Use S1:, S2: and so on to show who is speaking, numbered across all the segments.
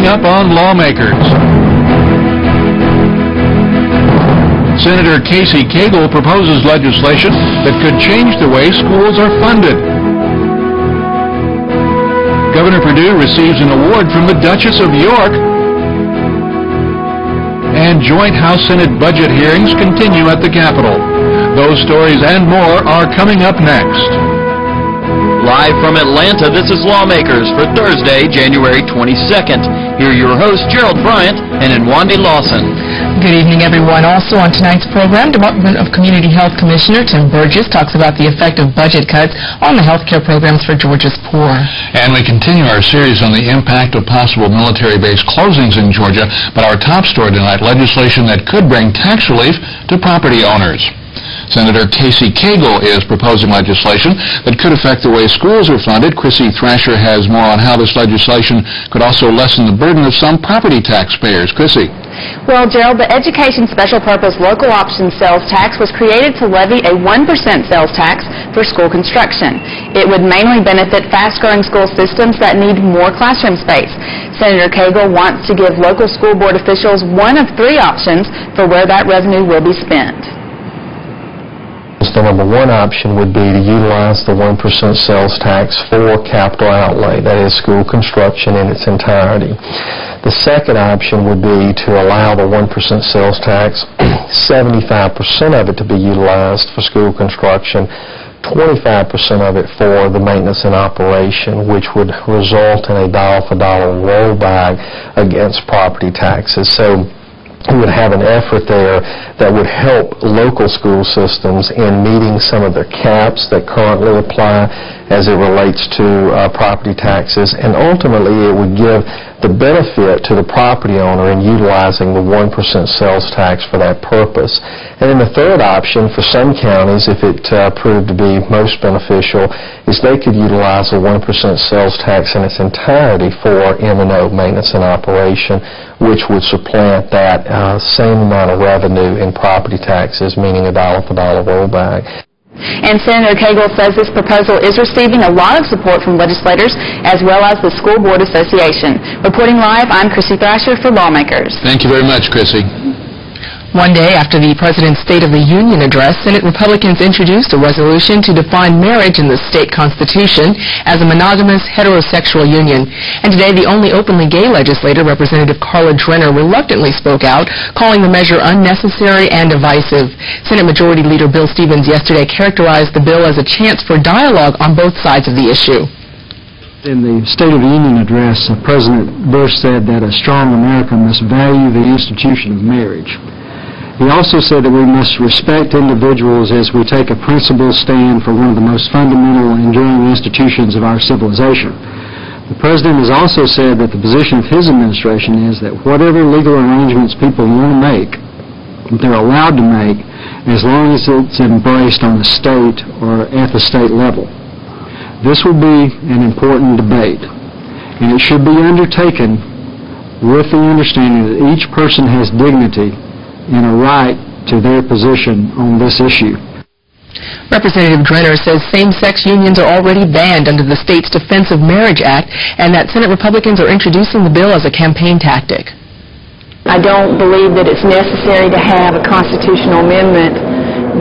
S1: coming up on Lawmakers. Senator Casey Cagle proposes legislation that could change the way schools are funded. Governor Perdue receives an award from the Duchess of York. And joint House-Senate budget hearings continue at the Capitol. Those stories and more are coming up next.
S2: Live from Atlanta, this is Lawmakers for Thursday, January 22nd. Here are your hosts, Gerald Bryant and Nwande Lawson.
S3: Good evening, everyone. Also on tonight's program, Department of Community Health Commissioner Tim Burgess talks about the effect of budget cuts on the health care programs for Georgia's poor.
S1: And we continue our series on the impact of possible military base closings in Georgia. But our top story tonight, legislation that could bring tax relief to property owners. Senator Casey Cagle is proposing legislation that could affect the way schools are funded. Chrissy Thrasher has more on how this legislation could also lessen the burden of some property taxpayers. Chrissy.
S4: Well, Gerald, the Education Special Purpose Local Option Sales Tax was created to levy a 1% sales tax for school construction. It would mainly benefit fast-growing school systems that need more classroom space. Senator Cagle wants to give local school board officials one of three options for where that revenue will be spent.
S5: The number one option would be to utilize the 1% sales tax for capital outlay, that is school construction in its entirety. The second option would be to allow the 1% sales tax, 75% of it to be utilized for school construction, 25% of it for the maintenance and operation, which would result in a dollar-for-dollar rollback against property taxes. So we would have an effort there that would help local school systems in meeting some of their caps that currently apply as it relates to property taxes, and ultimately it would give the benefit to the property owner in utilizing the 1% sales tax for that purpose. And then the third option for some counties, if it proved to be most beneficial, is they could utilize the 1% sales tax in its entirety for M&O, maintenance and operation, which would supplant that same amount of revenue in property taxes, meaning a dollar-for-dollar rollback.
S4: And Senator Cagle says this proposal is receiving a lot of support from legislators as well as the School Board Association. Reporting live, I'm Chrissy Thrasher for Lawmakers.
S1: Thank you very much, Chrissy.
S3: One day after the President's State of the Union address, Senate Republicans introduced a resolution to define marriage in the state constitution as a monogamous heterosexual union. And today, the only openly gay legislator, Representative Karla Drenner, reluctantly spoke out, calling the measure unnecessary and divisive. Senate Majority Leader Bill Stevens yesterday characterized the bill as a chance for dialogue on both sides of the issue.
S6: In the State of the Union address, President Bush said that a strong America must value the institution of marriage. He also said that we must respect individuals as we take a principled stand for one of the most fundamental and enduring institutions of our civilization. The President has also said that the position of his administration is that whatever legal arrangements people want to make, they're allowed to make as long as it's embraced on the state or at the state level. This will be an important debate, and it should be undertaken with the understanding that each person has dignity and a right to their position on this issue.
S3: Representative Drenner says same-sex unions are already banned under the state's Defense of Marriage Act, and that Senate Republicans are introducing the bill as a campaign tactic.
S4: I don't believe that it's necessary to have a constitutional amendment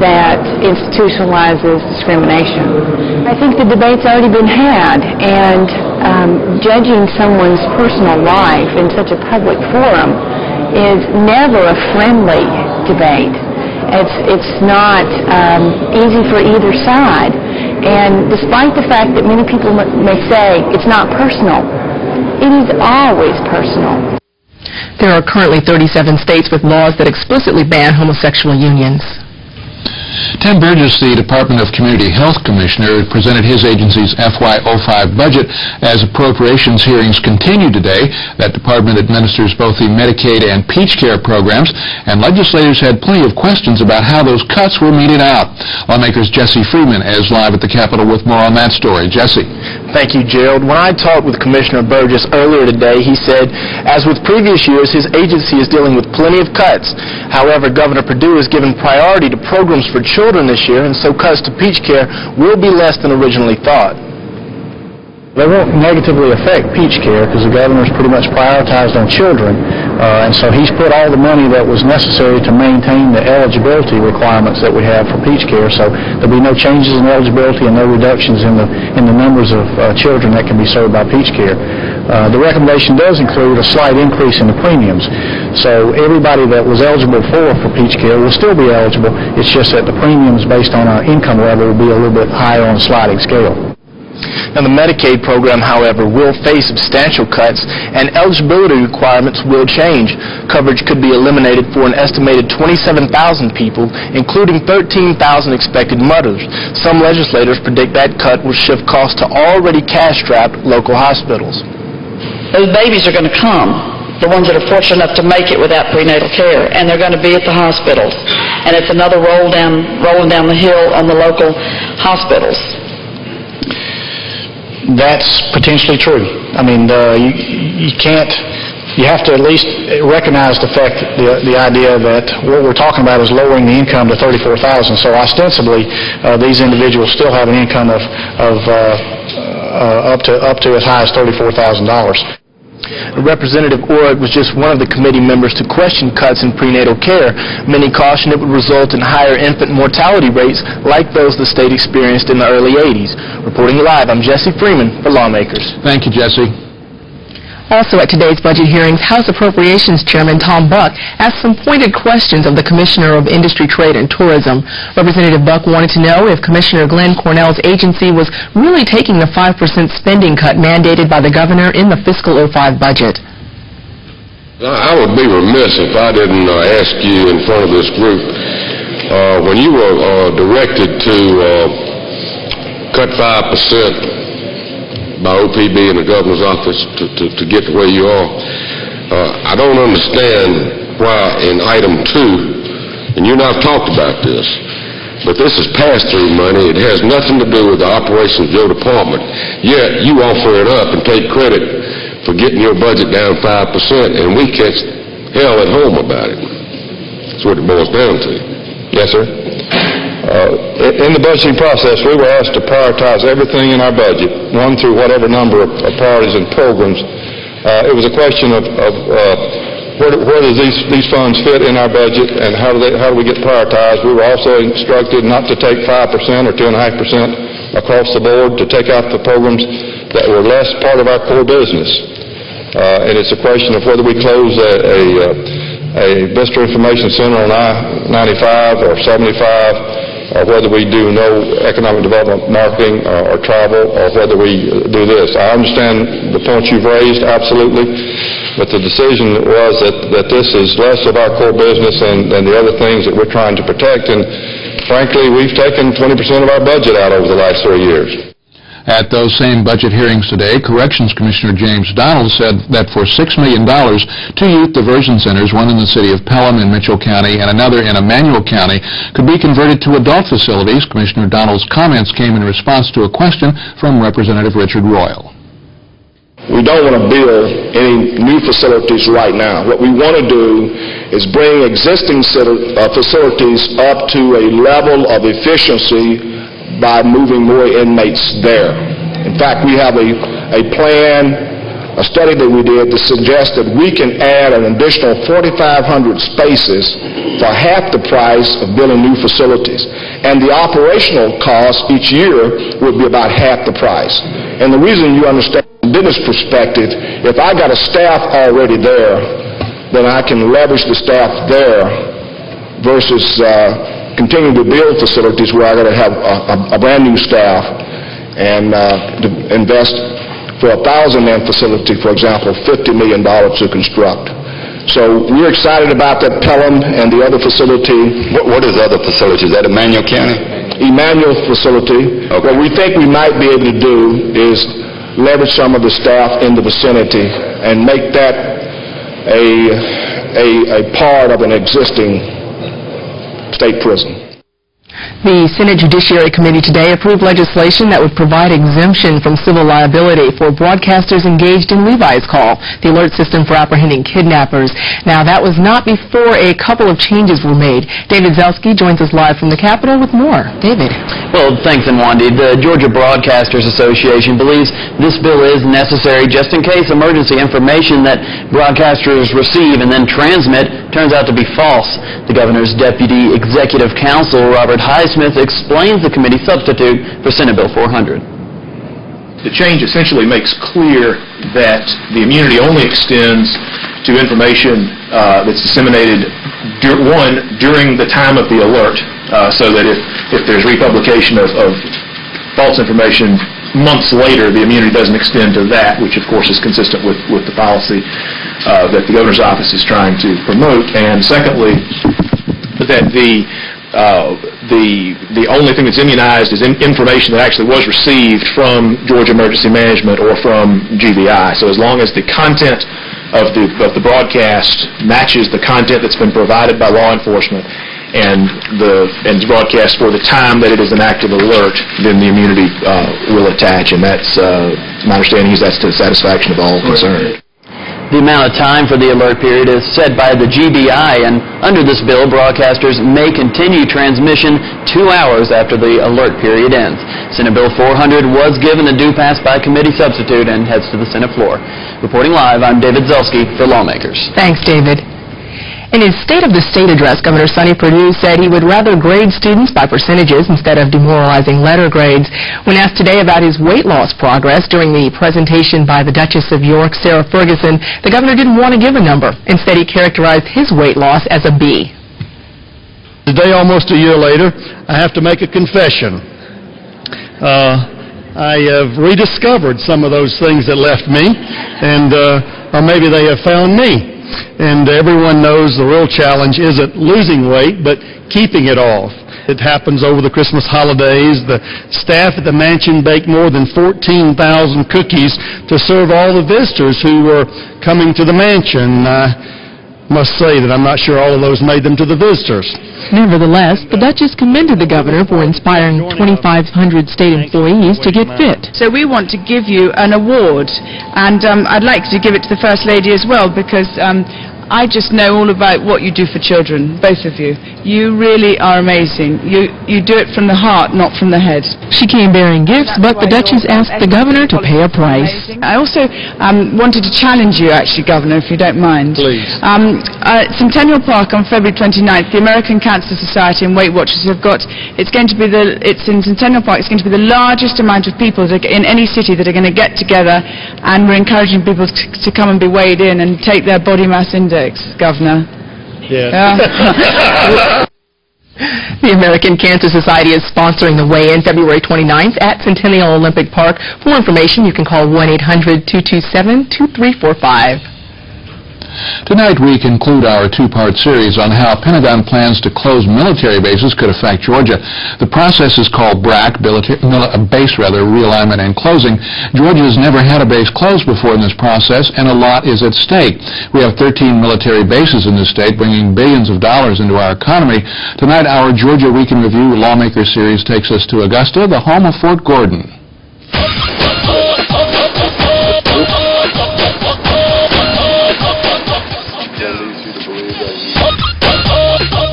S4: that institutionalizes discrimination. I think the debate's already been had, and judging someone's personal life in such a public forum is never a friendly debate. It's not easy for either side. And despite the fact that many people may say it's not personal, it is always personal.
S3: There are currently 37 states with laws that explicitly ban homosexual unions.
S1: Tim Burgess, the Department of Community Health Commissioner, presented his agency's FY05 budget as appropriations hearings continue today. That department administers both the Medicaid and PeachCare programs, and legislators had plenty of questions about how those cuts were meted out. Lawmakers Jesse Freeman is live at the Capitol with more on that story. Jesse.
S7: Thank you, Gerald. When I talked with Commissioner Burgess earlier today, he said, as with previous years, his agency is dealing with plenty of cuts. However, Governor Perdue has given priority to programs for children this year, and so cuts to PeachCare will be less than originally thought.
S8: They won't negatively affect PeachCare because the governor's pretty much prioritized on children, and so he's put all the money that was necessary to maintain the eligibility requirements that we have for PeachCare. So there'll be no changes in eligibility and no reductions in the numbers of children that can be served by PeachCare. The recommendation does include a slight increase in the premiums. So everybody that was eligible for PeachCare will still be eligible. It's just that the premiums based on our income level will be a little bit higher on a sliding scale.
S7: Now, the Medicaid program, however, will face substantial cuts, and eligibility requirements will change. Coverage could be eliminated for an estimated 27,000 people, including 13,000 expected mothers. Some legislators predict that cut will shift costs to already cash-strapped local hospitals.
S9: Those babies are going to come, the ones that are fortunate enough to make it without prenatal care, and they're going to be at the hospitals. And it's another rolling down the hill on the local hospitals.
S8: That's potentially true. I mean, you can't. You have to at least recognize the fact, the idea that what we're talking about is lowering the income to $34,000. So ostensibly, these individuals still have an income of up to as high as $34,000.
S7: Representative Orrick was just one of the committee members to question cuts in prenatal care. Many cautioned it would result in higher infant mortality rates like those the state experienced in the early 80s. Reporting live, I'm Jesse Freeman for Lawmakers.
S1: Thank you, Jesse.
S3: Also at today's budget hearings, House Appropriations Chairman Tom Buck asked some pointed questions of the Commissioner of Industry, Trade, and Tourism. Representative Buck wanted to know if Commissioner Glenn Cornell's agency was really taking the 5% spending cut mandated by the governor in the fiscal 05 budget.
S10: I would be remiss if I didn't ask you in front of this group, when you were directed to cut 5% by OPB in the governor's office to get to where you are. I don't understand why in item 2, and you and I have talked about this, but this is pass-through money. It has nothing to do with the operations of your department. Yet you offer it up and take credit for getting your budget down 5%, and we catch hell at home about it. That's what it boils down to. Yes, sir?
S11: In the budgeting process, we were asked to prioritize everything in our budget, run through whatever number of priorities and programs. It was a question of where does these funds fit in our budget, and how do we get prioritized. We were also instructed not to take 5% or 2.5% across the board, to take out the programs that were less part of our core business. And it's a question of whether we close a visitor information center on I-95 or 75, or whether we do no economic development marketing or travel, or whether we do this. I understand the points you've raised, absolutely, but the decision was that this is less of our core business than the other things that we're trying to protect, and frankly, we've taken 20% of our budget out over the last 3 years.
S1: At those same budget hearings today, Corrections Commissioner James Donald said that for $6 million, 2 youth diversion centers, one in the city of Pelham in Mitchell County and another in Emmanuel County, could be converted to adult facilities. Commissioner Donald's comments came in response to a question from Representative Richard Royal.
S11: We don't want to build any new facilities right now. What we want to do is bring existing facilities up to a level of efficiency by moving more inmates there. In fact, we have a plan, a study that we did to suggest that we can add an additional 4,500 spaces for half the price of building new facilities. And the operational cost each year would be about half the price. And the reason, you understand, from a business perspective, if I got a staff already there, then I can leverage the staff there versus continue to build facilities where I got to have a brand new staff and invest for a 1,000-man facility, for example, $50 million to construct. So we're excited about that Pelham and the other facility.
S10: What is the other facility? Is that Emmanuel County?
S11: Emmanuel facility. Okay. What we think we might be able to do is leverage some of the staff in the vicinity and make that a part of an existing state prison.
S3: The Senate Judiciary Committee today approved legislation that would provide exemption from civil liability for broadcasters engaged in Levi's Call, the alert system for apprehending kidnappers. Now, that was not before a couple of changes were made. David Zelski joins us live from the Capitol with more. David.
S2: Well, thanks, Nwandi. The Georgia Broadcasters Association believes this bill is necessary just in case emergency information that broadcasters receive and then transmit turns out to be false. The governor's deputy executive counsel, Robert Highsmith, explains the committee substitute for Senate Bill 400.
S12: The change essentially makes clear that the immunity only extends to information that's disseminated, during the time of the alert, so that if there's republication of false information months later, the immunity doesn't extend to that, which of course is consistent with the policy that the governor's office is trying to promote. And secondly, that the only thing that's immunized is information that actually was received from Georgia Emergency Management or from GBI. So as long as the content of the broadcast matches the content that's been provided by law enforcement and the broadcast for the time that it is an active alert, then the immunity will attach, and that's my understanding is that's to the satisfaction of all concerned.
S2: The amount of time for the alert period is set by the GBI, and under this bill, broadcasters may continue transmission 2 hours after the alert period ends. Senate Bill 400 was given a due pass by committee substitute and heads to the Senate floor. Reporting live, I'm David Zelski for Lawmakers.
S3: Thanks, David. In his State of the State address, Governor Sonny Perdue said he would rather grade students by percentages instead of demoralizing letter grades. When asked today about his weight loss progress during the presentation by the Duchess of York, Sarah Ferguson, the governor didn't want to give a number. Instead, he characterized his weight loss as a B.
S13: Today, almost a year later, I have to make a confession. I have rediscovered some of those things that left me, and or maybe they have found me. And everyone knows the real challenge isn't losing weight, but keeping it off. It happens over the Christmas holidays. The staff at the mansion baked more than 14,000 cookies to serve all the visitors who were coming to the mansion. I must say that I'm not sure all of those made them to the visitors.
S3: Nevertheless, the Duchess commended the governor for inspiring 2,500 state employees to get fit.
S14: So we want to give you an award, and I'd like to give it to the First Lady as well, because I just know all about what you do for children, both of you. You really are amazing. You do it from the heart, not from the head.
S3: She came bearing gifts, but the Duchess asked the governor to pay a price.
S14: I also wanted to challenge you, actually, Governor, if you don't mind.
S13: Please.
S14: Centennial Park on February 29th, the American Cancer Society and Weight Watchers have got, it's in Centennial Park, it's going to be the largest amount of people in any city that are going to get together, and we're encouraging people to come and be weighed in and take their body mass index. Governor.
S13: Yeah.
S3: The American Cancer Society is sponsoring the weigh-in February 29th at Centennial Olympic Park. For more information, you can call 1-800-227-2345.
S1: Tonight we conclude our two-part series on how Pentagon plans to close military bases could affect Georgia. The process is called BRAC, Base Realignment and Closing. Georgia has never had a base closed before in this process, and a lot is at stake. We have 13 military bases in this state, bringing billions of dollars into our economy. Tonight, our Georgia Week in Review Lawmakers series takes us to Augusta, the home of Fort Gordon.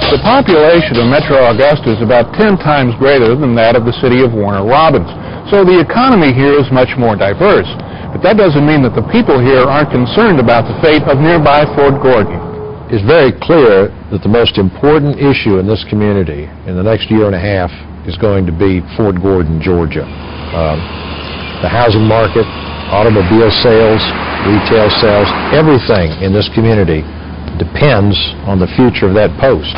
S15: The population of Metro Augusta is about 10 times greater than that of the city of Warner Robins, so the economy here is much more diverse. But that doesn't mean that the people here aren't concerned about the fate of nearby Fort Gordon.
S16: It's very clear that the most important issue in this community in the next year and a half is going to be Fort Gordon, Georgia. The housing market, automobile sales, retail sales, everything in this community depends on the future of that post.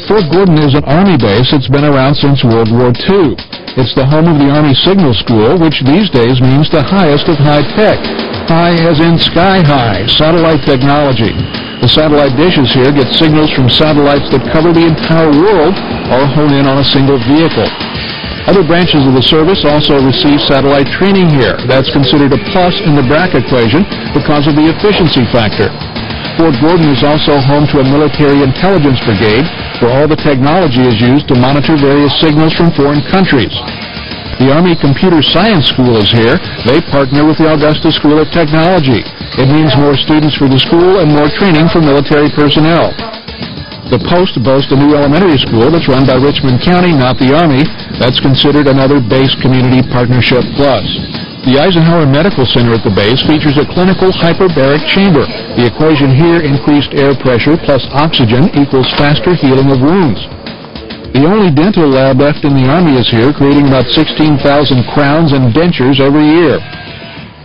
S1: Fort Gordon is an Army base that's been around since World War II. It's the home of the Army Signal School, which these days means the highest of high-tech. High as in sky-high, satellite technology. The satellite dishes here get signals from satellites that cover the entire world or hone in on a single vehicle. Other branches of the service also receive satellite training here. That's considered a plus in the BRAC equation because of the efficiency factor. Fort Gordon is also home to a military intelligence brigade,
S15: where all the technology is used to monitor various signals from foreign countries. The Army Computer Science School is here. They partner with the Augusta School of Technology. It means more students for the school and more training for military personnel. The Post boasts a new elementary school that's run by Richmond County, not the Army. That's considered another base community partnership plus. The Eisenhower Medical Center at the base features a clinical hyperbaric chamber. The equation here, increased air pressure plus oxygen equals faster healing of wounds. The only dental lab left in the Army is here, creating about 16,000 crowns and dentures every year.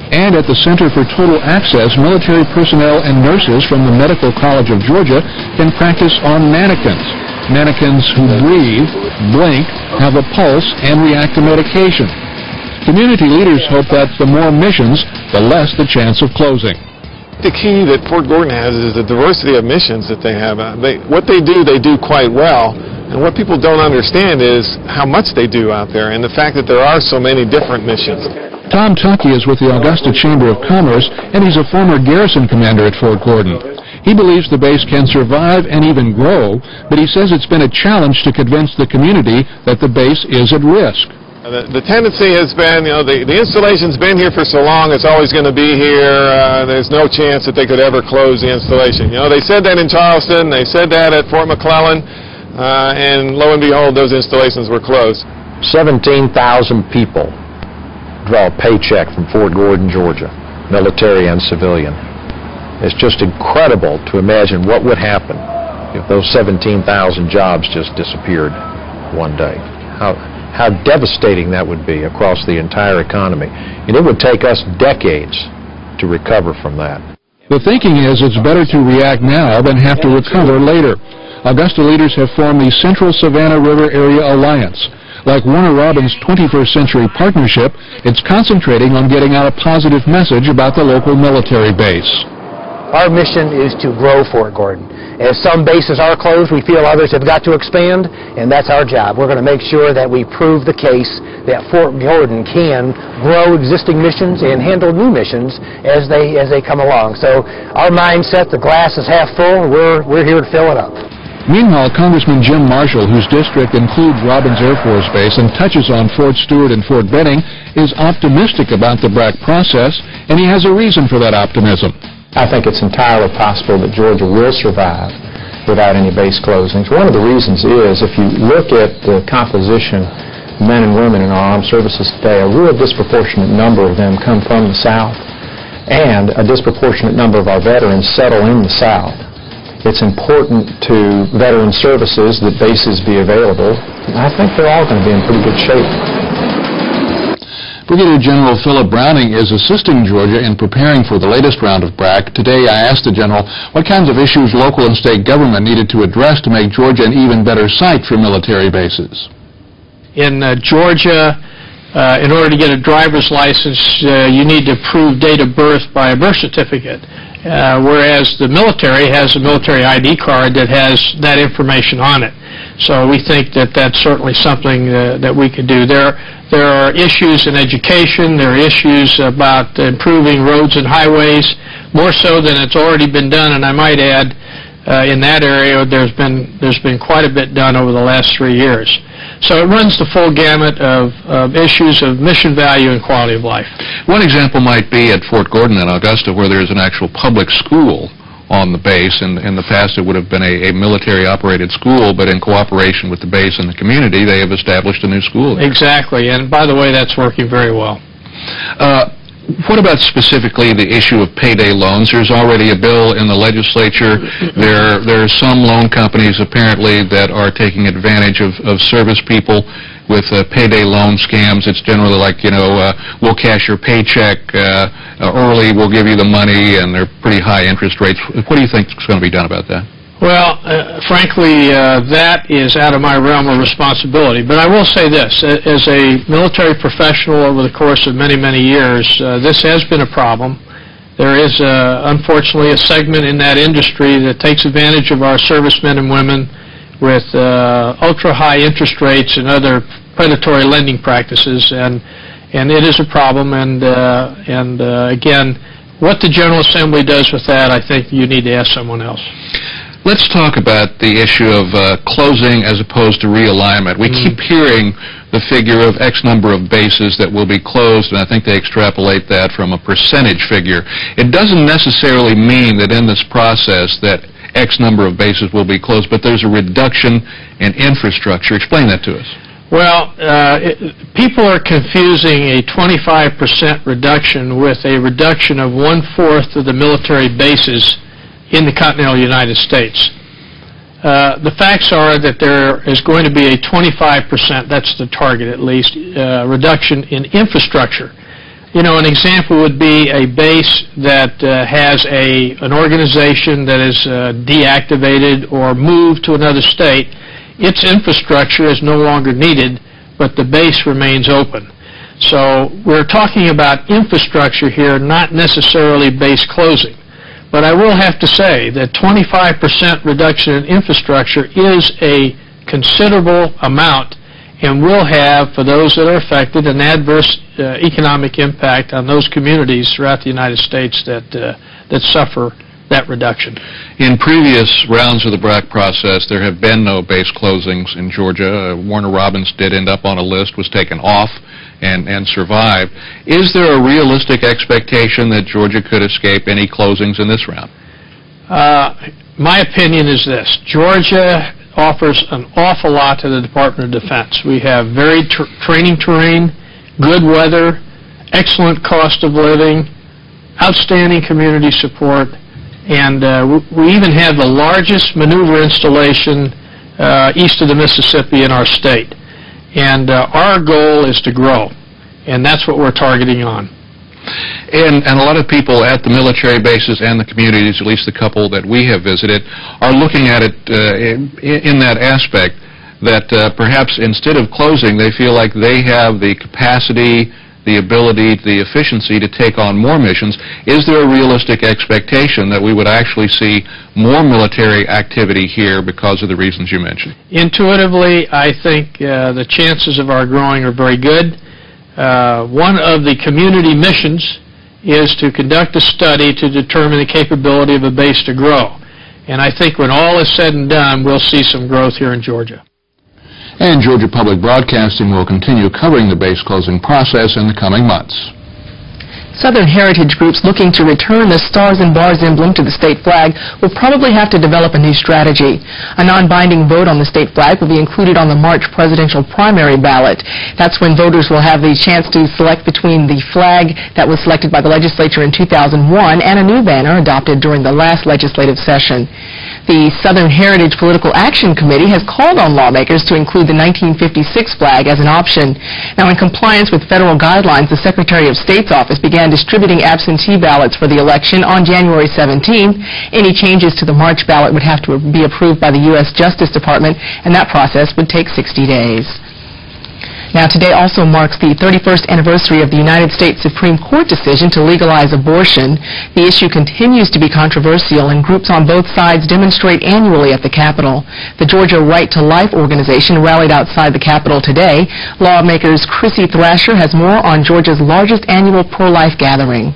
S15: And at the Center for Total Access, military personnel and nurses from the Medical College of Georgia can practice on mannequins. Mannequins who breathe, blink, have a pulse, and react to medication. Community leaders hope that the more missions, the less the chance of closing.
S17: The key that Fort Gordon has is the diversity of missions that they have. What they do quite well. And what people don't understand is how much they do out there and the fact that there are so many different missions.
S15: Tom Tuckey is with the Augusta Chamber of Commerce, and he's a former garrison commander at Fort Gordon. He believes the base can survive and even grow, but he says it's been a challenge to convince the community that the base is at risk.
S17: The tendency has been, the installation's been here for so long, it's always going to be here. There's no chance that they could ever close the installation. They said that in Charleston, they said that at Fort McClellan, and lo and behold, those installations were closed.
S16: 17,000 people draw a paycheck from Fort Gordon, Georgia, military and civilian. It's just incredible to imagine what would happen if those 17,000 jobs just disappeared one day. How devastating that would be across the entire economy. And it would take us decades to recover from that.
S15: The thinking is it's better to react now than have to recover later. Augusta leaders have formed the Central Savannah River Area Alliance. Like Warner Robins' 21st Century Partnership, it's concentrating on getting out a positive message about the local military base.
S18: Our mission is to grow Fort Gordon. As some bases are closed, we feel others have got to expand, and that's our job. We're going to make sure that we prove the case that Fort Gordon can grow existing missions and handle new missions as they come along. So our mindset, the glass is half full, we're here to fill it up.
S15: Meanwhile, Congressman Jim Marshall, whose district includes Robins Air Force Base and touches on Fort Stewart and Fort Benning, is optimistic about the BRAC process, and he has a reason for that optimism.
S5: I think it's entirely possible that Georgia will survive without any base closings. One of the reasons is, if you look at the composition of men and women in our armed services today, a real disproportionate number of them come from the South, and a disproportionate number of our veterans settle in the South. It's important to veteran services that bases be available. I think they're all going to be in pretty good shape.
S1: Brigadier General Philip Browning is assisting Georgia in preparing for the latest round of BRAC. Today I asked the General what kinds of issues local and state government needed to address to make Georgia an even better site for military bases.
S19: In Georgia, in order to get a driver's license, you need to prove date of birth by a birth certificate. Whereas the military has a military ID card that has that information on it. So we think that that's certainly something that we could do. There are issues in education. There are issues about improving roads and highways, more so than it's already been done. And I might add, in that area, there's been quite a bit done over the last 3 years. So it runs the full gamut of issues of mission value and quality of life.
S1: One example might be at Fort Gordon in Augusta, where there's an actual public school on the base. In the past, it would have been a military-operated school, but in cooperation with the base and the community, they have established a new school there.
S19: Exactly, and by the way, that's working very well.
S1: What about specifically the issue of payday loans? There's already a bill in the legislature. There are some loan companies apparently that are taking advantage of service people with payday loan scams. It's generally like, we'll cash your paycheck early, we'll give you the money, and they're pretty high interest rates. What do you think is going to be done about that?
S19: Well, frankly, that is out of my realm of responsibility. But I will say this. As a military professional over the course of many, many years, this has been a problem. There is, unfortunately, a segment in that industry that takes advantage of our servicemen and women with ultra-high interest rates and other predatory lending practices. And it is a problem. And again, what the General Assembly does with that, I think you need to ask someone else.
S1: Let's talk about the issue of closing as opposed to realignment. We keep hearing the figure of X number of bases that will be closed, and I think they extrapolate that from a percentage figure. It doesn't necessarily mean that in this process that X number of bases will be closed, but there's a reduction in infrastructure. Explain that to us.
S19: Well, people are confusing a 25% reduction with a reduction of 1/4 of the military bases in the continental United States. The facts are that there is going to be a 25%, that's the target at least, reduction in infrastructure. You know, an example would be a base that has an organization that is deactivated or moved to another state. Its infrastructure is no longer needed, but the base remains open. So we're talking about infrastructure here, not necessarily base closing. But I will have to say that 25% reduction in infrastructure is a considerable amount and will have, for those that are affected, an adverse economic impact on those communities throughout the United States that suffer that reduction.
S1: In previous rounds of the BRAC process, there have been no base closings in Georgia. Warner Robins did end up on a list, was taken off, and survived. Is there a realistic expectation that Georgia could escape any closings in this round?
S19: My opinion is this. Georgia offers an awful lot to the Department of Defense. We have very training terrain, good weather, excellent cost of living, outstanding community support, and we even have the largest maneuver installation east of the Mississippi in our state. And our goal is to grow, and that's what we're targeting on.
S1: And a lot of people at the military bases and the communities, at least the couple that we have visited, are looking at it in that aspect that perhaps instead of closing, they feel like they have the capacity, the ability, the efficiency to take on more missions. Is there a realistic expectation that we would actually see more military activity here because of the reasons you mentioned?
S19: Intuitively, I think the chances of our growing are very good. One of the community missions is to conduct a study to determine the capability of a base to grow. And I think when all is said and done, we'll see some growth here in Georgia.
S1: And Georgia Public Broadcasting will continue covering the base closing process in the coming months.
S3: Southern heritage groups looking to return the Stars and Bars emblem to the state flag will probably have to develop a new strategy. A non-binding vote on the state flag will be included on the March presidential primary ballot. That's when voters will have the chance to select between the flag that was selected by the legislature in 2001 and a new banner adopted during the last legislative session. The Southern Heritage Political Action Committee has called on lawmakers to include the 1956 flag as an option. Now, in compliance with federal guidelines, the Secretary of State's office began distributing absentee ballots for the election on January 17th. Any changes to the March ballot would have to be approved by the U.S. Justice Department, and that process would take 60 days. Now, today also marks the 31st anniversary of the United States Supreme Court decision to legalize abortion. The issue continues to be controversial, and groups on both sides demonstrate annually at the Capitol. The Georgia Right to Life organization rallied outside the Capitol today. Lawmakers Chrissy Thrasher has more on Georgia's largest annual pro-life gathering.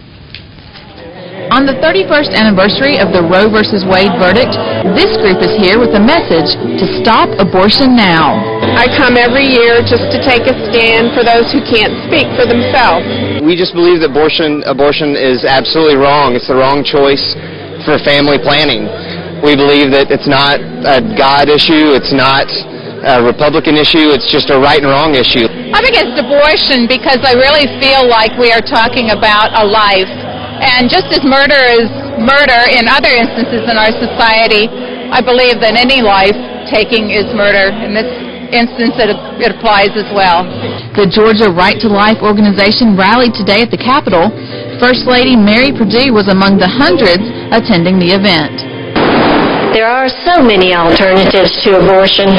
S20: On the 31st anniversary of the Roe v. Wade verdict, this group is here with a message to stop abortion now.
S21: I come every year just to take a stand for those who can't speak for themselves.
S22: We just believe that abortion is absolutely wrong. It's the wrong choice for family planning. We believe that it's not a God issue, it's not a Republican issue, it's just a right and wrong issue.
S23: I'm against abortion because I really feel like we are talking about a life. And just as murder is murder in other instances in our society, I believe that any life taking is murder. In this instance, it applies as well.
S20: The Georgia Right to Life organization rallied today at the Capitol. First Lady Mary Perdue was among the hundreds attending the event.
S24: There are so many alternatives to abortion,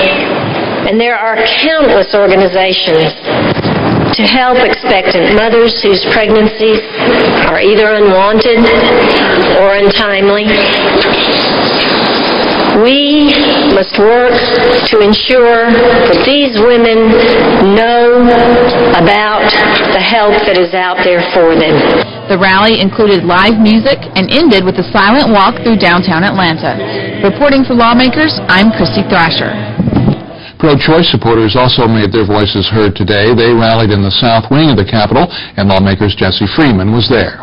S24: and there are countless organizations to help expectant mothers whose pregnancies are either unwanted or untimely. We must work to ensure that these women know about the help that is out there for them.
S20: The rally included live music and ended with a silent walk through downtown Atlanta. Reporting for Lawmakers, I'm Chrissy Thrasher.
S1: Pro-choice supporters also made their voices heard today. They rallied in the south wing of the Capitol, and Lawmakers Jesse Freeman was there.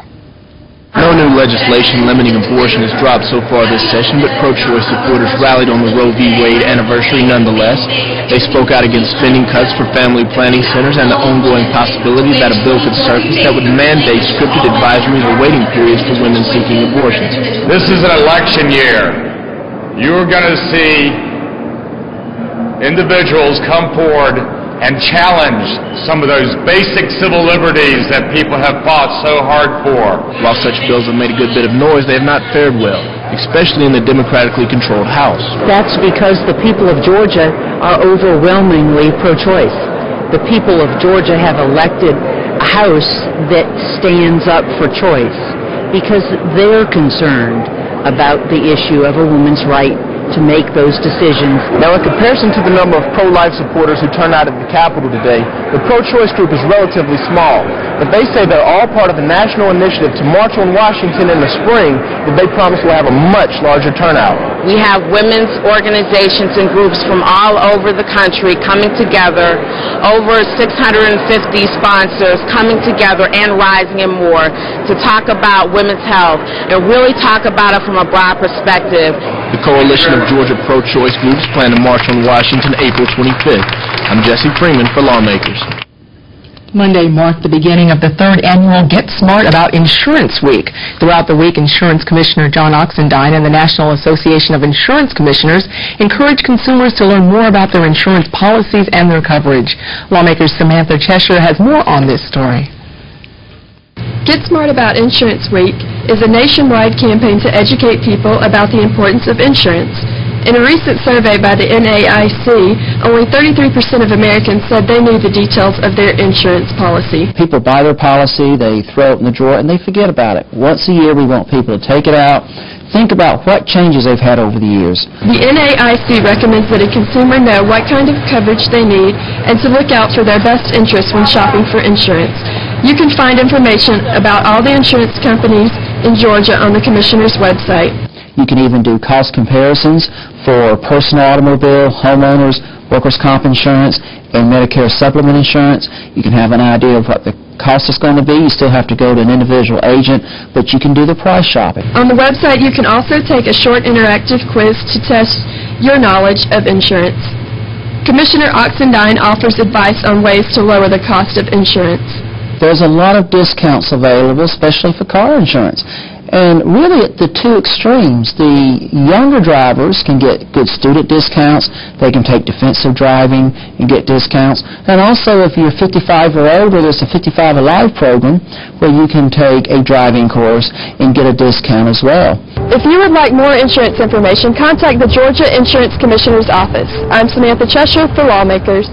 S7: No new legislation limiting abortion has dropped so far this session, but pro-choice supporters rallied on the Roe v. Wade anniversary nonetheless. They spoke out against spending cuts for family planning centers and the ongoing possibility that a bill could surface that would mandate scripted advisories or waiting periods for women seeking abortions.
S4: This is an election year. You're going to see individuals come forward and challenge some of those basic civil liberties that people have fought so hard for.
S7: While such bills have made a good bit of noise, they have not fared well, especially in the democratically controlled House.
S6: That's because the people of Georgia are overwhelmingly pro-choice. The people of Georgia have elected a House that stands up for choice because they're concerned about the issue of a woman's right to make those decisions.
S7: Now, in comparison to the number of pro-life supporters who turned out at the Capitol today, the pro-choice group is relatively small. But they say they're all part of a national initiative to march on Washington in the spring that they promise will have a much larger turnout.
S8: We have women's organizations and groups from all over the country coming together, over 650 sponsors coming together and Rising and More to talk about women's health and really talk about it from a broad perspective.
S7: The coalition of Georgia pro-choice groups plan to march on Washington April 25th. I'm Jesse Freeman for Lawmakers.
S3: Monday marked the beginning of the third annual Get Smart About Insurance Week. Throughout the week, Insurance Commissioner John Oxendine and the National Association of Insurance Commissioners encourage consumers to learn more about their insurance policies and their coverage. Lawmakers Samantha Cheshire has more on this story.
S9: Get Smart About Insurance Week is a nationwide campaign to educate people about the importance of insurance. In a recent survey by the NAIC, only 33% of Americans said they knew the details of their insurance policy.
S25: People buy their policy, they throw it in the drawer, and they forget about it. Once a year, we want people to take it out, think about what changes they've had over the years.
S9: The NAIC recommends that a consumer know what kind of coverage they need and to look out for their best interests when shopping for insurance. You can find information about all the insurance companies in Georgia on the Commissioner's website.
S25: You can even do cost comparisons for personal automobile, homeowners, workers' comp insurance, and Medicare supplement insurance. You can have an idea of what the cost is going to be. You still have to go to an individual agent, but you can do the price shopping.
S9: On the website, you can also take a short interactive quiz to test your knowledge of insurance. Commissioner Oxendine offers advice on ways to lower the cost of insurance.
S25: There's a lot of discounts available, especially for car insurance. And really at the two extremes, the younger drivers can get good student discounts, they can take defensive driving and get discounts, and also if you're 55 or older, there's a 55 Alive program where you can take a driving course and get a discount as well.
S9: If you would like more insurance information, contact the Georgia Insurance Commissioner's Office. I'm Samantha Cheshire for Lawmakers.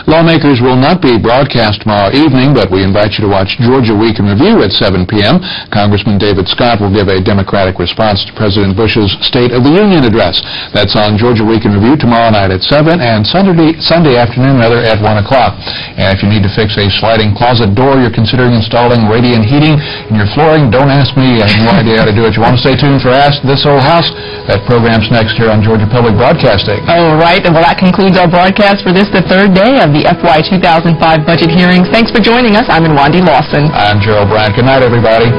S1: Lawmakers will not be broadcast tomorrow evening, but we invite you to watch Georgia Week in Review at 7 p.m. Congressman David Scott will give a Democratic response to President Bush's State of the Union address. That's on Georgia Week in Review tomorrow night at 7 and Sunday afternoon at 1 o'clock. And if you need to fix a sliding closet door, you're considering installing radiant heating in your flooring, don't ask me. I have no idea how to do it. You want to stay tuned for Ask This Old House? That program's next here on Georgia Public Broadcasting.
S3: All right, well, that concludes our broadcast for this, the third day of the FY 2005 budget hearings. Thanks for joining us. I'm Wandy Lawson.
S1: I'm Gerald Bryant. Good night, everybody.